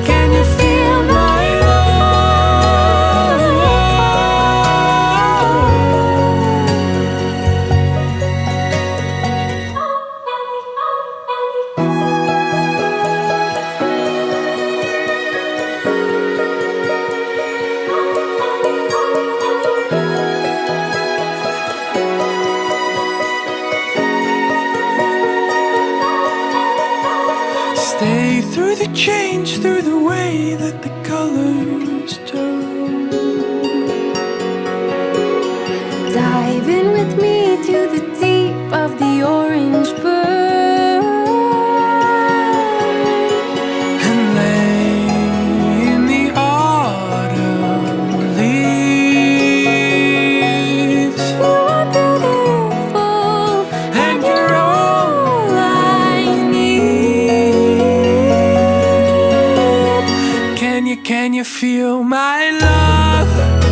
can you feel my Stay through the change, through the way that the colors turn. Dive in with me to the deep of the orange burn. And lay in the autumn leaves. You are beautiful, And you're all I need. Can you feel my love?